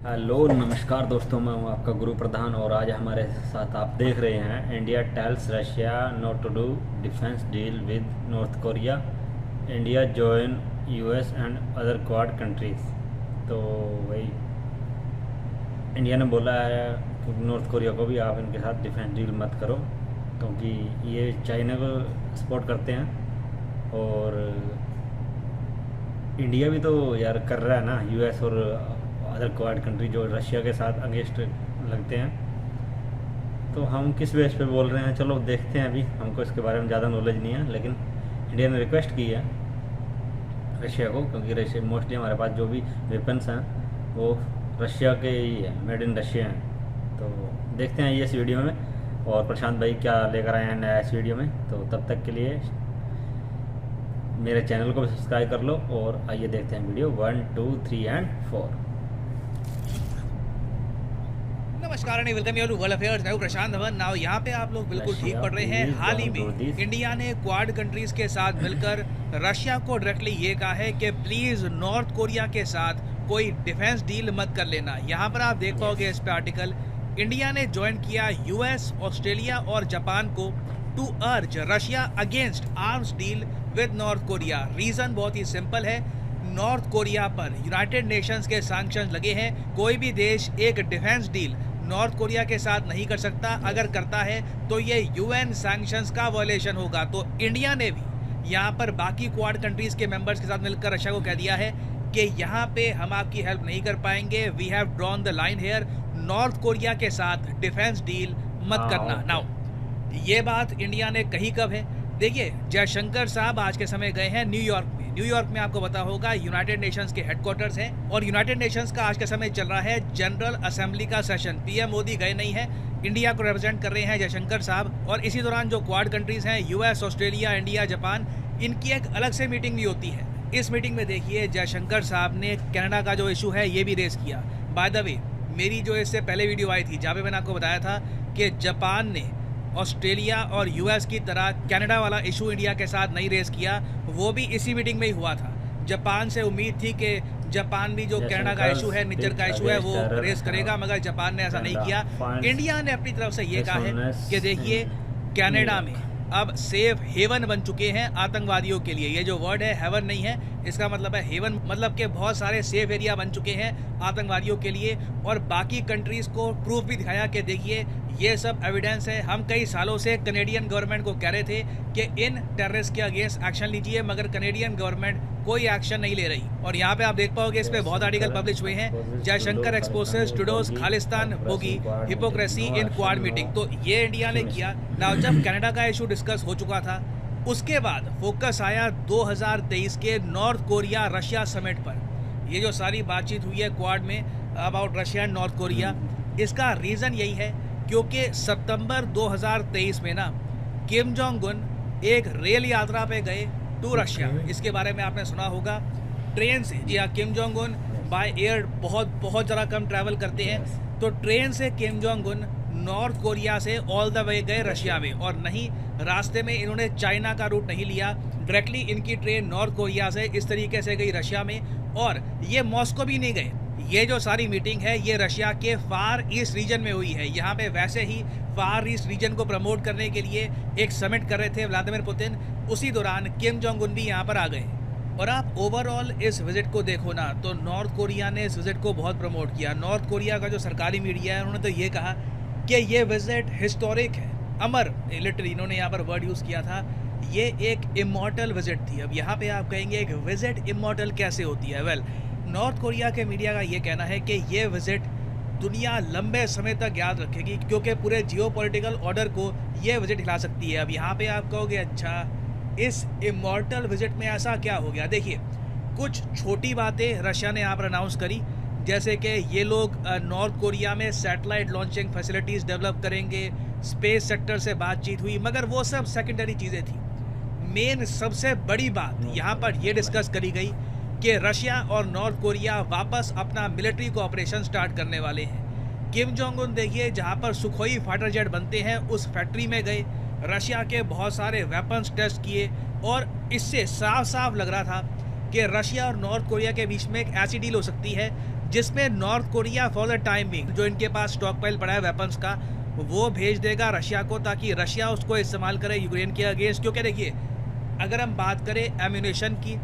Hello नमस्कार दोस्तों, मैं हूं आपका गुरु प्रधान और आज हमारे साथ आप देख रहे हैं India tells Russia not to do defence deal with North Korea, India join US and other Quad countries. तो वही इंडिया ने बोला है कि नॉर्थ कोरिया को भी आप इनके साथ डिफेंस डील मत करो, क्योंकि ये चाइना को सपोर्ट करते हैं और इंडिया भी तो यार कर रहा है ना, यूएस और अदर क्वाड कंट्री जो रशिया के साथ अगेंस्ट लगते हैं। तो हम किस बेस पे बोल रहे हैं, चलो देखते हैं। अभी हमको इसके बारे में ज़्यादा नॉलेज नहीं है, लेकिन इंडिया ने रिक्वेस्ट की है रशिया को, क्योंकि रशिया मोस्टली हमारे पास जो भी वेपन्स हैं वो रशिया के ही है, मेड इन रशिया हैं। तो देखते हैं ये इस वीडियो में, और प्रशांत भाई क्या लेकर आए हैं नया इस वीडियो में। तो तब तक के लिए मेरे चैनल को भी सब्सक्राइब कर लो और आइए देखते हैं वीडियो 1, 2, 3 एंड 4। नमस्कार and welcome you to world affairs. मैं हूं प्रशांत धवन। नाउ यहाँ पे आप लोग बिल्कुल ठीक पढ़ रहे हैं। हाल ही में इंडिया ने क्वाड कंट्रीज के साथ मिलकर रशिया को डायरेक्टली ये कहा है कि प्लीज नॉर्थ कोरिया के साथ कोई डिफेंस डील मत कर लेना। यहाँ पर आप देख पाओगे इस पे आर्टिकल, इंडिया ने ज्वाइन किया यूएस, ऑस्ट्रेलिया और जापान को to urge Russia against arms deal with North Korea. Reason बहुत ही सिंपल है, नॉर्थ कोरिया पर यूनाइटेड नेशंस के सैंक्शंस लगे हैं। कोई भी देश एक डिफेंस डील नॉर्थ कोरिया के साथ नहीं कर सकता, अगर करता है तो ये यूएन सैंक्शंस का वायलेशन होगा। तो इंडिया ने भी यहाँ पर बाकी क्वाड कंट्रीज के मेंबर्स के साथ मिलकर रशिया को कह दिया है कि यहाँ पे हम आपकी हेल्प नहीं कर पाएंगे, we have drawn the line here, North Korea के साथ डिफेंस डील मत करना। नाउ ये बात इंडिया ने कही कब है? देखिए, जयशंकर साहब आज के समय गए हैं न्यूयॉर्क में। न्यूयॉर्क में आपको पता होगा यूनाइटेड नेशंस के हेडक्वार्टर्स हैं, और यूनाइटेड नेशंस का आज के समय चल रहा है जनरल असेंबली का सेशन। पीएम मोदी गए नहीं है, इंडिया को रिप्रेजेंट कर रहे हैं जयशंकर साहब। और इसी दौरान जो क्वाड कंट्रीज हैं यूएस, ऑस्ट्रेलिया, इंडिया, जापान, इनकी एक अलग से मीटिंग भी होती है। इस मीटिंग में देखिए जयशंकर साहब ने कनाडा का जो इशू है ये भी रेस किया। बाय द वे, मेरी जो इससे पहले वीडियो आई थी जहाँ पे मैंने आपको बताया था कि जापान ने ऑस्ट्रेलिया और यूएस की तरह कनाडा वाला इशू इंडिया के साथ नहीं रेस किया, वो भी इसी मीटिंग में ही हुआ था। जापान से उम्मीद थी कि जापान भी जो कनाडा का इशू है, निज्जर का इशू है, वो रेस करेगा, मगर जापान ने ऐसा नहीं किया। इंडिया ने अपनी तरफ से ये कहा है कि देखिए कनाडा में अब सेफ हेवन बन चुके हैं आतंकवादियों के लिए। ये जो वर्ड है हेवन नहीं है, इसका मतलब है हेवन, मतलब कि बहुत सारे सेफ एरिया बन चुके हैं आतंकवादियों के लिए। और बाकी कंट्रीज को प्रूफ भी दिखाया कि देखिए ये सब एविडेंस है। हम कई सालों से कनेडियन गवर्नमेंट को कह रहे थे कि इन टेररिस्ट के अगेंस्ट एक्शन लीजिए, मगर कनेडियन गवर्नमेंट कोई एक्शन नहीं ले रही। और यहाँ पे आप देख पाओगे इस पे बहुत आर्टिकल पब्लिश हुए हैं। Jaishankar exposes Trudeau's Khalistan bogey hypocrisy in Quad meeting. तो ये इंडिया ने किया ना। जब कनाडा का इशू डिस्कस हो चुका था, उसके बाद फोकस आया 2023 के नॉर्थ कोरिया रशिया समिट पर। ये जो सारी बातचीत हुई है क्वाड में about Russia and north Korea, इसका रीज़न यही है क्योंकि सितंबर 2023 में ना किम जोंग उन एक रेल यात्रा पे गए टू रशिया। इसके बारे में आपने सुना होगा, ट्रेन से। जी हाँ, किम जोंग उन बाय एयर बहुत ज़रा कम ट्रैवल करते हैं। तो ट्रेन से किम जोंग उन नॉर्थ कोरिया से ऑल द वे गए रशिया में, और नहीं रास्ते में इन्होंने चाइना का रूट नहीं लिया, डायरेक्टली इनकी ट्रेन नॉर्थ कोरिया से इस तरीके से गई रशिया में। और ये मॉस्को भी नहीं गए। ये जो सारी मीटिंग है ये रशिया के फार ईस्ट रीजन में हुई है। यहाँ पे वैसे ही फार ईस्ट रीजन को प्रमोट करने के लिए एक समिट कर रहे थे व्लादिमीर पुतिन, उसी दौरान किम जोंग उन भी यहाँ पर आ गए। और आप ओवरऑल इस विजिट को देखो ना, तो नॉर्थ कोरिया ने इस विजिट को बहुत प्रमोट किया। नॉर्थ कोरिया का जो सरकारी मीडिया है उन्होंने तो ये कहा कि ये विजिट हिस्टोरिक है, अमर, लिटरली इन्होंने यहाँ पर वर्ड यूज़ किया था, ये एक इमॉर्टल विजिट थी। अब यहाँ पे आप कहेंगे एक विजिट इमॉर्टल कैसे होती है? वेल, नॉर्थ कोरिया के मीडिया का ये कहना है कि ये विजिट दुनिया लंबे समय तक याद रखेगी, क्योंकि पूरे जियोपॉलिटिकल ऑर्डर को ये विजिट हिला सकती है। अब यहाँ पे आप कहोगे अच्छा इस इमॉर्टल विजिट में ऐसा क्या हो गया? देखिए, कुछ छोटी बातें रशिया ने यहाँ पर अनाउंस करी, जैसे कि ये लोग नॉर्थ कोरिया में सैटेलाइट लॉन्चिंग फैसिलिटीज़ डेवलप करेंगे, स्पेस सेक्टर से बातचीत हुई, मगर वो सब सेकेंडरी चीज़ें थी। मेन सबसे बड़ी बात यहाँ पर ये डिस्कस करी गई कि रशिया और नॉर्थ कोरिया वापस अपना मिलिट्री कोऑपरेशन स्टार्ट करने वाले हैं। किम जोंग उन देखिए जहाँ पर सुखोई फाइटर जेट बनते हैं उस फैक्ट्री में गए, रशिया के बहुत सारे वेपन्स टेस्ट किए, और इससे साफ साफ लग रहा था कि रशिया और नॉर्थ कोरिया के बीच में एक ऐसी डील हो सकती है जिसमें north Korea for the time being जो इनके पास स्टॉक पाइल पड़ा है वेपन्स का वो भेज देगा रशिया को, ताकि रशिया उसको इस्तेमाल करे यूक्रेन के अगेंस्ट। क्योंकि देखिए अगर हम बात करें एम्यूनेशन की,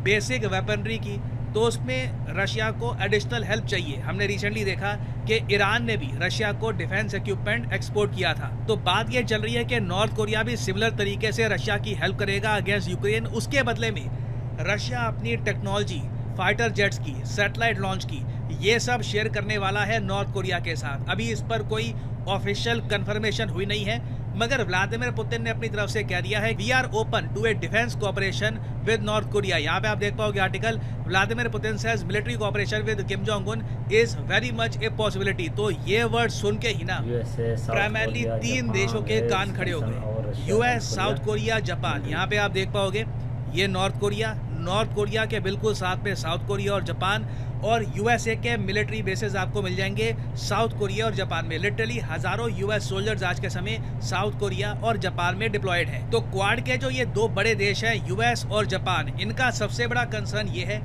बेसिक वेपनरी की, तो उसमें रशिया को एडिशनल हेल्प चाहिए। हमने रिसेंटली देखा कि ईरान ने भी रशिया को डिफेंस इक्विपमेंट एक्सपोर्ट किया था। तो बात ये चल रही है कि नॉर्थ कोरिया भी सिमिलर तरीके से रशिया की हेल्प करेगा अगेंस्ट यूक्रेन। उसके बदले में रशिया अपनी टेक्नोलॉजी, फाइटर जेट्स की, सैटेलाइट लॉन्च की, ये सब शेयर करने वाला है नॉर्थ कोरिया के साथ। अभी इस पर कोई ऑफिशियल कंफर्मेशन हुई नहीं है, मगर व्लादिमीर पुतिन ने अपनी तरफ से कह दिया है we are open to a defence cooperation with North Korea. यहाँ पे आप देख पाओगे article, Vladimir Putin says military cooperation with Kim Jong Un is very much a possibility. तो ये वर्ड सुन के ही ना प्राइमरली 3 देशों के कान खड़े हो गए, यूएस, साउथ कोरिया, जापान। यहाँ पे आप देख पाओगे ये नॉर्थ कोरिया के बिल्कुल साथ में साउथ कोरिया और जापान, और यूएसए के मिलिट्री बेसेस आपको मिल जाएंगे साउथ कोरिया और जापान में। लिटरली हजारों यूएस सोल्जर्स आज के समय साउथ कोरिया और जापान में डिप्लॉयड है। तो क्वाड के जो ये 2 बड़े देश हैं यूएस और जापान, इनका सबसे बड़ा कंसर्न ये है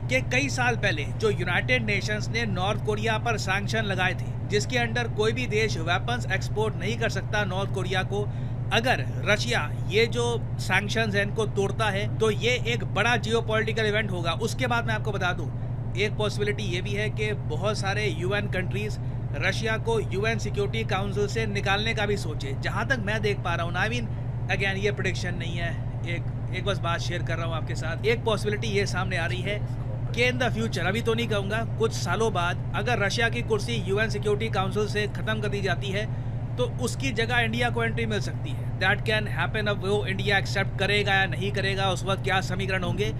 कि कई साल पहले जो यूनाइटेड नेशंस ने नॉर्थ कोरिया पर सैंक्शन लगाए थे, जिसके अंडर कोई भी देश वेपन्स एक्सपोर्ट नहीं कर सकता नॉर्थ कोरिया को, अगर रशिया ये जो सैंक्शंस हैं इनको तोड़ता है तो ये एक बड़ा जियोपॉलिटिकल इवेंट होगा। उसके बाद मैं आपको बता दूं एक पॉसिबिलिटी ये भी है कि बहुत सारे यूएन कंट्रीज रशिया को यूएन सिक्योरिटी काउंसिल से निकालने का भी सोचे। जहां तक मैं देख पा रहा हूँ, आई मीन अगेन ये प्रेडिक्शन नहीं है, एक बस बात शेयर कर रहा हूँ आपके साथ। एक पॉसिबिलिटी ये सामने आ रही है कि इन द फ्यूचर, अभी तो नहीं कहूँगा, कुछ सालों बाद अगर रशिया की कुर्सी यूएन सिक्योरिटी काउंसिल से ख़त्म कर दी जाती है तो उसकी जगह इंडिया को एंट्री मिल सकती है। That can happen. अब वो इंडिया एक्सेप्ट करेगा या नहीं करेगा, उस वक्त क्या समीकरण होंगे,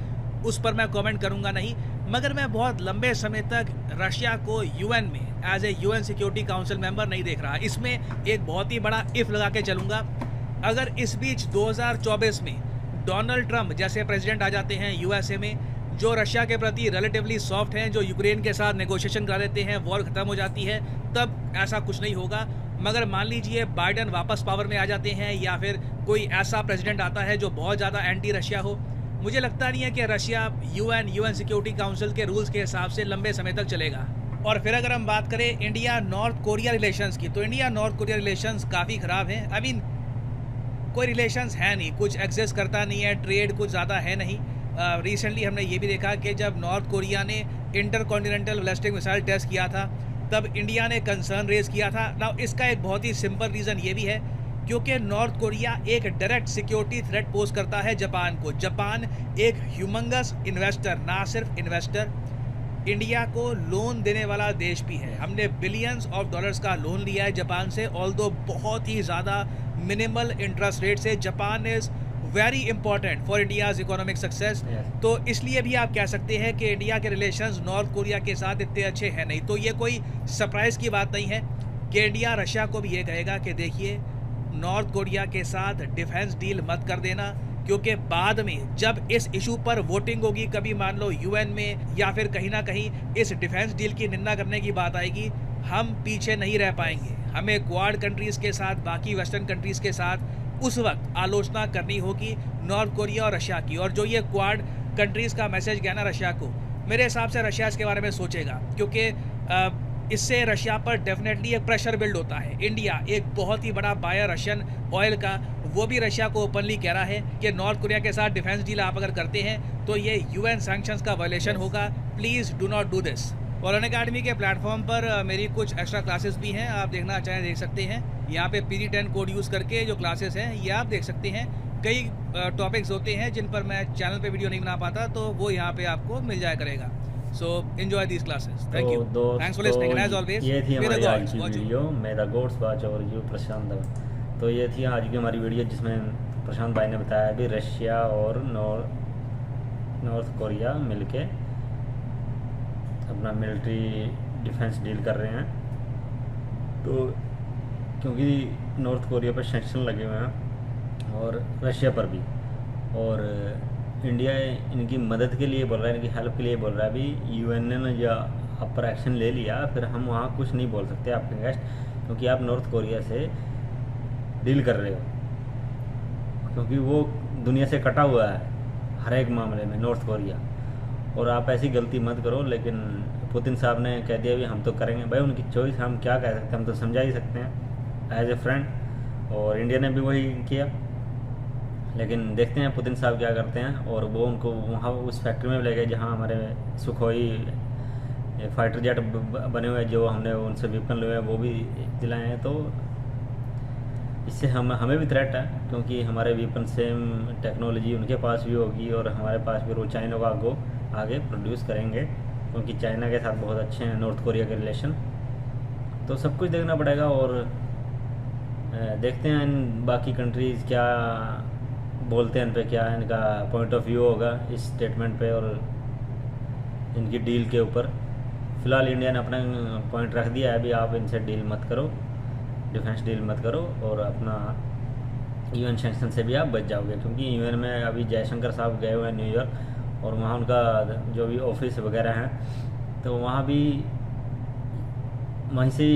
उस पर मैं कमेंट करूंगा नहीं। मगर मैं बहुत लंबे समय तक रशिया को यूएन में as a UN security council member नहीं देख रहा। इसमें एक बहुत ही बड़ा इफ लगा के चलूंगा, अगर इस बीच 2024 में डोनाल्ड ट्रंप जैसे प्रेसिडेंट आ जाते हैं यूएसए में, जो रशिया के प्रति रिलेटिवली सॉफ्ट हैं, जो यूक्रेन के साथ नेगोशिएशन करा देते हैं, वॉर खत्म हो जाती है, तब ऐसा कुछ नहीं होगा। मगर मान लीजिए बाइडन वापस पावर में आ जाते हैं या फिर कोई ऐसा प्रेसिडेंट आता है जो बहुत ज़्यादा एंटी रशिया हो, मुझे लगता नहीं है कि रशिया यूएन सिक्योरिटी काउंसिल के रूल्स के हिसाब से लंबे समय तक चलेगा। और फिर अगर हम बात करें इंडिया नॉर्थ कोरिया रिलेशंस की, तो इंडिया नॉर्थ कोरिया रिलेशंस काफ़ी ख़राब हैं। आई मीन कोई रिलेशंस है नहीं, कुछ एग्जिस्ट करता नहीं है, ट्रेड कुछ ज़्यादा है नहीं। रिसेंटली हमने ये भी देखा कि जब नॉर्थ कोरिया ने इंटरकॉन्टिनेंटल बैलिस्टिक मिसाइल टेस्ट किया था तब इंडिया ने कंसर्न रेज किया था। नाउ इसका एक बहुत ही सिंपल रीज़न ये भी है क्योंकि नॉर्थ कोरिया एक डायरेक्ट सिक्योरिटी थ्रेट पोज करता है जापान को। जापान एक ह्यूमंगस इन्वेस्टर, ना सिर्फ इन्वेस्टर, इंडिया को लोन देने वाला देश भी है। हमने बिलियंस ऑफ डॉलर्स का लोन लिया है जापान से, ऑल्दो बहुत ही ज़्यादा मिनिमल इंटरेस्ट रेट से। Japan is very important for India's economic success. तो इसलिए भी आप कह सकते हैं कि इंडिया के रिलेशंस नॉर्थ कोरिया के साथ इतने अच्छे हैं नहीं। तो ये कोई सरप्राइज़ की बात नहीं है कि इंडिया रशिया को भी ये कहेगा कि देखिए नॉर्थ कोरिया के साथ डिफेंस डील मत कर देना, क्योंकि बाद में जब इस इशू पर वोटिंग होगी, कभी मान लो यूएन में या फिर कहीं ना कहीं इस डिफेंस डील की निंदा करने की बात आएगी, हम पीछे नहीं रह पाएंगे। हमें क्वाड कंट्रीज़ के साथ, बाकी वेस्टर्न कंट्रीज़ के साथ उस वक्त आलोचना करनी होगी नॉर्थ कोरिया और रशिया की। और जो ये क्वाड कंट्रीज़ का मैसेज गया ना रशिया को, मेरे हिसाब से रशिया इसके बारे में सोचेगा, क्योंकि इससे रशिया पर डेफिनेटली एक प्रेशर बिल्ड होता है। इंडिया एक बहुत ही बड़ा बायर रशियन ऑयल का, वो भी रशिया को ओपनली कह रहा है कि नॉर्थ कोरिया के साथ डिफेंस डील आप अगर करते हैं तो ये यूएन सैंक्शंस का वायलेशन होगा, please do not do this. और अनअकैडमी के प्लेटफॉर्म पर मेरी कुछ एक्स्ट्रा क्लासेस भी हैं, आप देखना चाहें देख सकते हैं। यहाँ पे PG10 कोड यूज़ करके जो क्लासेस हैं ये आप देख सकते हैं। कई टॉपिक्स होते हैं जिन पर मैं चैनल पे वीडियो नहीं बना पाता, तो वो यहाँ पे आपको मिल जाया करेगा। So enjoy these classes. Thank you. Thanks for listening. And as always, ये थी हमारी आज की watch video, may the gods watch over you Prashant Dhawan. तो ये थी आज की हमारी वीडियो जिसमें प्रशांत भाई ने बताया भी रशिया और नॉर्थ कोरिया मिलके अपना मिलिट्री डिफेंस डील कर रहे हैं। तो क्योंकि नॉर्थ कोरिया पर सैंक्शन लगे हुए हैं और रशिया पर भी, और इंडिया इनकी मदद के लिए बोल रहा है, इनकी हेल्प के लिए बोल रहा है। अभी यूएन ने जो अपर एक्शन ले लिया, फिर हम वहाँ कुछ नहीं बोल सकते आपके गेस्ट, क्योंकि आप नॉर्थ कोरिया से डील कर रहे हो, क्योंकि वो दुनिया से कटा हुआ है हर एक मामले में नॉर्थ कोरिया। और आप ऐसी गलती मत करो, लेकिन पुतिन साहब ने कह दिया भी हम तो करेंगे, भाई उनकी चॉइस, हम क्या कह सकते हैं, हम तो समझा ही सकते हैं एज ए फ्रेंड। और इंडिया ने भी वही किया, लेकिन देखते हैं पुतिन साहब क्या करते हैं। और वो उनको वहाँ उस फैक्ट्री में ले गए जहाँ हमारे सुखोई फाइटर जेट बने हुए हैं, जो हमने उनसे वेपन लिए हैं वो भी दिलाए हैं। तो इससे हमें भी थ्रेट है, क्योंकि हमारे वेपन सेम टेक्नोलॉजी उनके पास भी होगी और हमारे पास भी। वो चाइना को आगे प्रोड्यूस करेंगे, क्योंकि चाइना के साथ बहुत अच्छे हैं नॉर्थ कोरिया के रिलेशन। तो सब कुछ देखना पड़ेगा। और देखते हैं इन बाकी कंट्रीज़ क्या बोलते हैं, इन पे क्या इनका पॉइंट ऑफ व्यू होगा इस स्टेटमेंट पे और इनकी डील के ऊपर। फ़िलहाल इंडिया ने अपना पॉइंट रख दिया है, अभी आप इनसे डील मत करो, डिफेंस डील मत करो, और अपना यूएन सैंक्शन से भी आप बच जाओगे। क्योंकि यूएन में अभी जयशंकर साहब गए हुए हैं न्यूयॉर्क, और वहाँ उनका जो भी ऑफिस वगैरह हैं, तो वहाँ भी वहीं से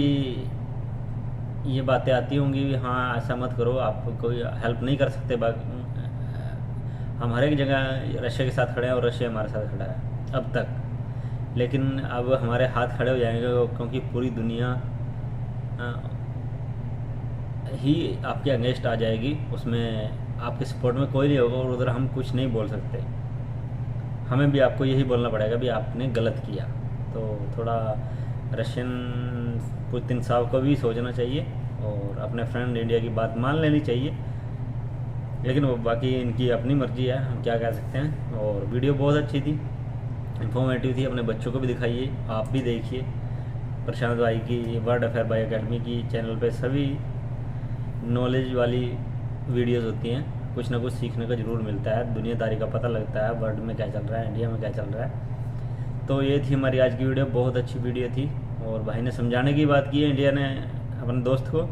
ये बातें आती होंगी भी हाँ ऐसा मत करो, आप कोई हेल्प नहीं कर सकते। हम हर एक जगह रशिया के साथ खड़े हैं और रशिया हमारे साथ खड़ा है अब तक। लेकिन अब हमारे हाथ खड़े हो जाएंगे, क्योंकि पूरी दुनिया ही आपके अगेंस्ट आ जाएगी, उसमें आपके सपोर्ट में कोई नहीं होगा, और उधर हम कुछ नहीं बोल सकते। हमें भी आपको यही बोलना पड़ेगा भी आपने गलत किया। तो थोड़ा रशियन पुतिन साहब को भी सोचना चाहिए और अपने फ्रेंड इंडिया की बात मान लेनी चाहिए। लेकिन वो बाकी इनकी अपनी मर्जी है, हम क्या कह सकते हैं। और वीडियो बहुत अच्छी थी, इंफॉर्मेटिव थी, अपने बच्चों को भी दिखाइए, आप भी देखिए। प्रशांत भाई की वर्ल्ड अफेयर बाय एकेडमी की चैनल पे सभी नॉलेज वाली वीडियोस होती हैं, कुछ ना कुछ सीखने का ज़रूर मिलता है, दुनियादारी का पता लगता है, वर्ल्ड में क्या चल रहा है, इंडिया में क्या चल रहा है। तो ये थी हमारी आज की वीडियो, बहुत अच्छी वीडियो थी। और भाई ने समझाने की बात की है इंडिया ने अपने दोस्त को,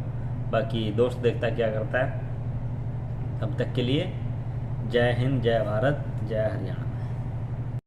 बाकी दोस्त देखता क्या करता है। तब तक के लिए जय हिंद, जय भारत, जय हरियाणा।